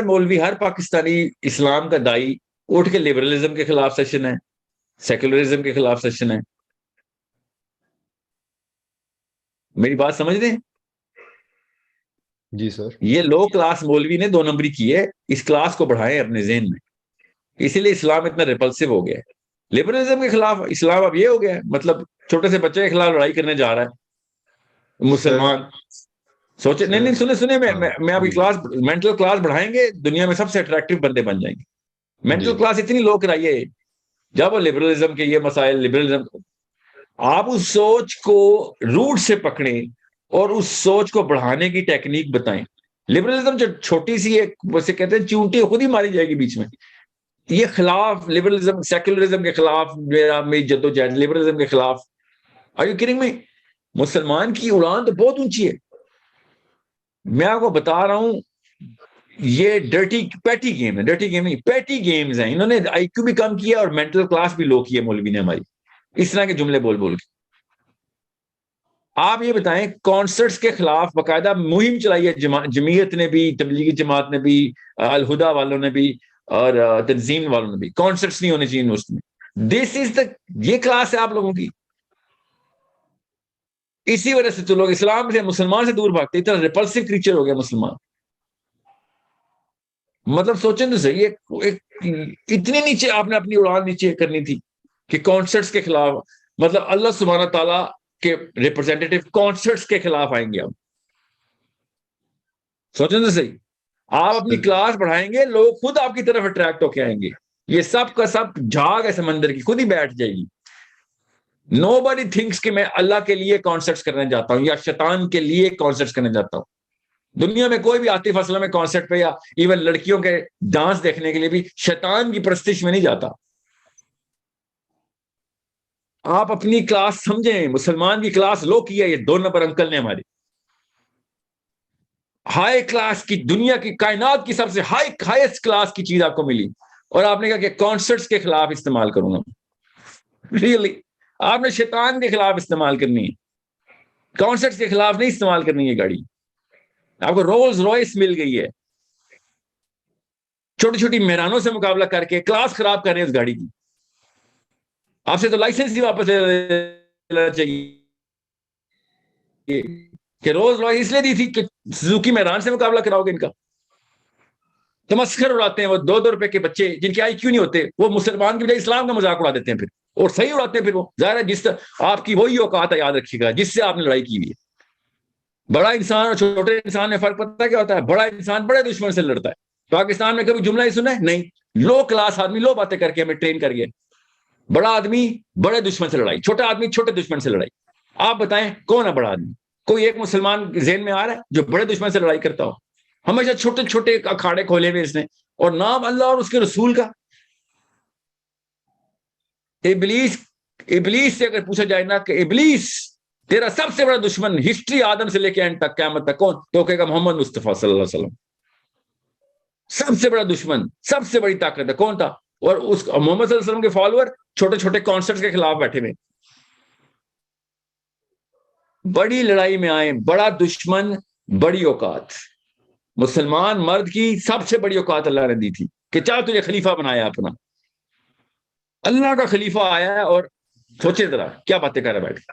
مولوی ہر پاکستانی اسلام کا دائی اٹھ کے لبرلزم کے خلاف سیشن ہے, سیکولرزم کے خلاف سیشن ہے. میری بات سمجھ دیں؟ جی سر. یہ لو کلاس مولوی نے 2 نمبری کی ہے, اس کلاس کو بڑھائیں اپنے ذہن میں. اسی لیے اسلام اتنا ریپلسو ہو گیا ہے. لبرلزم کے خلاف اسلام اب یہ ہو گیا ہے, مطلب چھوٹے سے بچے کے خلاف لڑائی کرنے جا رہا ہے مسلمان. سوچے نہیں سنے میں آپ کی کلاس مینٹل کلاس بڑھائیں گے, دنیا میں سب سے اٹریکٹیو بندے بن جائیں گے. مینٹل کلاس اتنی لو کرائیے جب وہ لبرلزم کے یہ مسائل, لبرلزم آپ اس سوچ کو روٹ سے پکڑیں اور اس سوچ کو بڑھانے کی ٹیکنیک بتائیں. لبرلزم جو چھوٹی سی ہے, ویسے کہتے ہیں چونٹی خود ہی ماری جائے گی بیچ میں. یہ خلاف لبرلزم, سیکولرزم کے خلاف میری جدوجہد, لبرلزم کے خلاف. Are you kidding me? مسلمان کی اڑان تو بہت اونچی ہے. میں آپ کو بتا رہا ہوں یہ ڈرٹی پیٹی گیم ہے, ڈرٹی گیم نہیں, پیٹی گیمز ہیں. انہوں نے آئی کیو بھی کم کیا اور مینٹل کلاس بھی لو کی ہے مولوی نے ہماری, اس طرح کے جملے بول بول کے. آپ یہ بتائیں, کانسرٹس کے خلاف باقاعدہ مہم چلائی ہے جمعیت نے بھی, تبلیغی جماعت نے بھی, الہدا والوں نے بھی, اور تنظیم والوں نے بھی. کانسرٹس نہیں ہونے چاہیے یونیورسٹی میں. دس از دا, یہ کلاس ہے آپ لوگوں کی. اسی وجہ سے تو لوگ اسلام سے, مسلمان سے دور بھاگتے. اتنا ریپلسو کریچر ہو گیا مسلمان. مطلب سوچیں تو صحیح, اتنی نیچے آپ نے اپنی اڑان نیچے کرنی تھی کہ کانسرٹس کے خلاف, مطلب اللہ سبحانہ تعالیٰ کے ریپرزینٹیٹیو کانسرٹس کے خلاف آئیں گے. اب سوچیں تو صحیح, آپ اپنی کلاس بڑھائیں گے, لوگ خود آپ کی طرف اٹریکٹ ہو کے آئیں گے. یہ سب کا سب جھاگ ہے سمندر کی, خود ہی بیٹھ جائے گی. Nobody thinks کہ میں اللہ کے لیے کانسرٹس کرنے جاتا ہوں یا شیطان کے لیے کانسرٹس کرنے جاتا ہوں. دنیا میں کوئی بھی عاطف اسلم میں کانسرٹ پہ یا ایون لڑکیوں کے ڈانس دیکھنے کے لیے بھی شیطان کی پرستش میں نہیں جاتا. آپ اپنی کلاس سمجھیں, مسلمان کی کلاس لو کی ہے یہ 2 نمبر انکل نے ہماری. ہائی کلاس کی, دنیا کی کائنات کی سب سے ہائیسٹ کلاس کی چیز آپ کو ملی, اور آپ نے کہا کہ کانسرٹس کے خلاف استعمال کروں گا. ریئلی آپ نے شیطان کے خلاف استعمال کرنی ہے, کانسرٹس کے خلاف نہیں استعمال کرنی ہے گاڑی. آپ کو رولز رائس مل گئی ہے, چھوٹی چھوٹی مہرانوں سے مقابلہ کر کے کلاس خراب کر رہے ہیں اس گاڑی کی. آپ سے تو لائسنس ہی واپس لینا چاہیے کہ رولز رائس اس لیے دی تھی کہ سوزوکی مہران سے مقابلہ کراؤ گے ان کا. تمسخر اڑاتے ہیں وہ 2-2 روپے کے بچے جن کے آئی کیو نہیں ہوتے, وہ مسلمان کی بجائے اسلام کا مذاق اڑا دیتے ہیں پھر, اور صحیح اڑاتے ہیں پھر. وہ ظاہر ہے جس آپ کی وہی اوقات ہے, یاد رکھیے گا, جس سے آپ نے لڑائی کی ہوئی ہے. بڑا انسان اور چھوٹے انسان میں فرق پتہ کیا ہوتا ہے؟ بڑا انسان بڑے دشمن سے لڑتا ہے. پاکستان میں کبھی جملہ ہی سنا ہے؟ نہیں. لو کلاس آدمی لو باتیں کر کے ہمیں ٹرین کر گئے. بڑا آدمی بڑے دشمن سے لڑائی, چھوٹا آدمی چھوٹے دشمن سے لڑائی. آپ بتائیں کون ہے بڑا آدمی؟ کوئی ایک مسلمان ذہن میں آ رہا ہے جو بڑے دشمن سے لڑائی کرتا ہو؟ ہمیشہ چھوٹے چھوٹے اکھاڑے کھولے ہوئے اس نے, اور نام اللہ اور اس کے رسول کا. ابلیس سے اگر پوچھا جائے نا کہ ابلیس تیرا سب سے بڑا دشمن ہسٹری آدم سے لے کے اینڈ تک قیامت تک کون, تو کہے گا محمد مصطفیٰ صلی اللہ علیہ وسلم. سب سے بڑا دشمن, سب سے بڑی طاقت ہے کون تھا؟ اور اس محمد صلی اللہ علیہ وسلم کے فالوور چھوٹے چھوٹے کانسرٹس کے خلاف بیٹھے ہوئے. بڑی لڑائی میں آئے, بڑا دشمن, بڑی اوقات. مسلمان مرد کی سب سے بڑی اوقات اللہ نے دی تھی کہ چاہ تجھے خلیفہ بنایا اپنا. اللہ کا خلیفہ آیا ہے, اور سوچے ذرا کیا باتیں کر رہا ہے بیٹھ کے.